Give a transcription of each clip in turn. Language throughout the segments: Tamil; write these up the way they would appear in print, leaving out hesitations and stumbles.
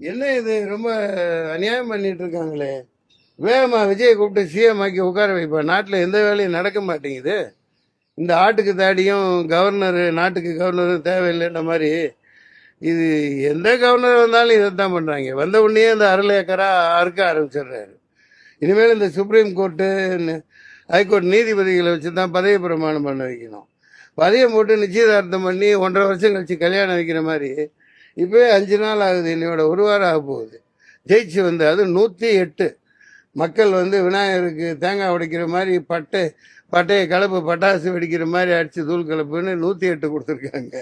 என்ன இது ரொம்ப அநியாயம் பண்ணிட்டு இருக்காங்களே. வேகமா விஜயை கூப்பிட்டு சிஎம் ஆக்கி உட்கார வைப்பா. நாட்டில் எந்த வேலையும் நடக்க மாட்டேங்குது. இந்த ஆட்டுக்கு தாடியும் கவர்னர், நாட்டுக்கு கவர்னரும் தேவையில்லைன்ற மாதிரி இது எந்த கவர்னர் வந்தாலும் இதைத்தான் பண்றாங்க. வந்த உடனே இந்த அருளேக்கரா அறுக்க ஆரம்பிச்சிடுறாரு. இனிமேல் இந்த சுப்ரீம் கோர்ட்டு, ஹைகோர்ட் நீதிபதிகளை வச்சு தான் பதவி பிரமாணம் பண்ண வைக்கணும். பதவியம் போட்டு நிச்சயதார்த்தம் பண்ணி 1.5 வருஷம் கழிச்சு கல்யாணம் வைக்கிற மாதிரி இப்போவே 5 நாள் ஆகுது. என்னோட 1 வாரம் ஆக போகுது. ஜெயிச்சு வந்து அது 108 மக்கள் வந்து விநாயகருக்கு தேங்காய் உடைக்கிற மாதிரி பட்டையை கலப்பு பட்டாசு வெடிக்கிற மாதிரி அடிச்சு தூள் கலப்புன்னு 108 கொடுத்துருக்காங்க.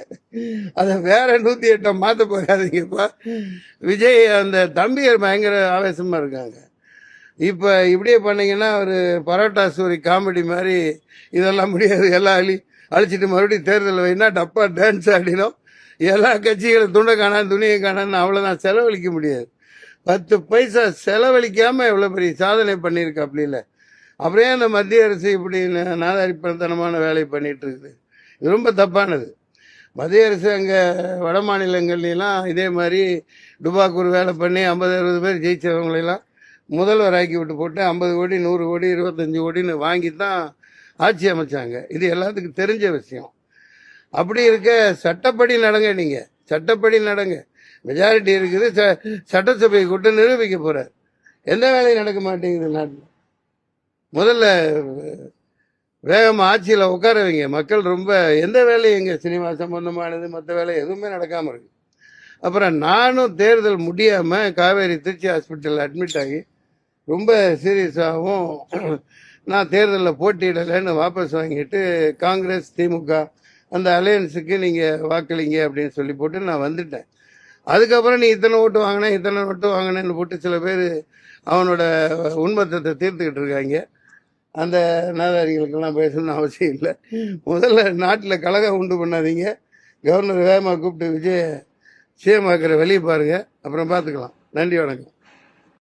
அதை வேற 108 மாற்ற போகாதீங்கப்பா. விஜய் அந்த தம்பியர் பயங்கர ஆவேசமா இருக்காங்க. இப்போ இப்படியே பண்ணீங்கன்னா ஒரு பரோட்டா சூரி காமெடி மாதிரி இதெல்லாம் முடியாது. எல்லாம் அழிச்சிட்டு மறுபடியும் தேர்தல் வைனா டப்பா டான்ஸ் ஆடினோம். எல்லா கட்சிகளும் துண்டை காணான் துணியை காணான்னு அவ்வளோதான். செலவழிக்க முடியாது. 10 பைசா செலவழிக்காம எவ்வளோ பெரிய சாதனை பண்ணியிருக்கு. அப்படி இல்லை. அப்புறம் அந்த மத்திய அரசு இப்படி நாதாரிப்பத்தனமான வேலை பண்ணிட்டு இருக்குது. இது ரொம்ப தப்பானது. மத்திய அரசு அங்கே வட மாநிலங்கள்லாம் இதே மாதிரி டுபாக்கூர் வேலை பண்ணி 50-60 பேர் ஜெயிச்சவங்களெல்லாம் முதல்வர் ஆக்கி விட்டு போட்டு 50 கோடி 100 கோடி 25 கோடின்னு வாங்கி தான் ஆட்சி அமைச்சாங்க. இது எல்லாத்துக்கும் தெரிஞ்ச விஷயம். அப்படி இருக்க சட்டப்படி நடங்க. நீங்கள் சட்டப்படி நடங்க. மெஜாரிட்டி இருக்குது. சட்டசபை கூட்டு நிரூபிக்க போகிறார். எந்த வேலையும் நடக்க மாட்டேங்குது நாட்டில். முதல்ல வேகமாக ஆட்சியில் உட்கார வைங்க. மக்கள் ரொம்ப எந்த வேலையும் எங்கள் சினிமா சம்பந்தமானது மற்ற வேலை எதுவுமே நடக்காமல் இருக்கு. அப்புறம் நானும் தேர்தல் முடியாமல் காவேரி திருச்சி ஹாஸ்பிட்டலில் அட்மிட் ஆகி ரொம்ப சீரியஸாகவும் நான் தேர்தலில் போட்டியிடலைன்னு வாபஸ் வாங்கிட்டு காங்கிரஸ் திமுக அந்த அலையன்ஸுக்கு நீங்கள் வாக்களிங்க அப்படின்னு சொல்லி போட்டு நான் வந்துட்டேன். அதுக்கப்புறம் நீ இத்தனை ஓட்டு வாங்கினேன் இத்தனை ஓட்டு வாங்கினேன்னு போட்டு சில பேர் அவனோட உண்மத்தத்தை தீர்த்துக்கிட்டு இருக்காங்க. அந்த நாதாரிகளுக்கெல்லாம் பேசணும்னு அவசியம் இல்லை. முதல்ல நாட்டில் கலகம் உண்டு பண்ணாதீங்க. கவர்னர் வேகமாக கூப்பிட்டு விஜய சிஎம் ஆக்கிற வெளியே பாருங்கள். அப்புறம் பார்த்துக்கலாம். நன்றி, வணக்கம்.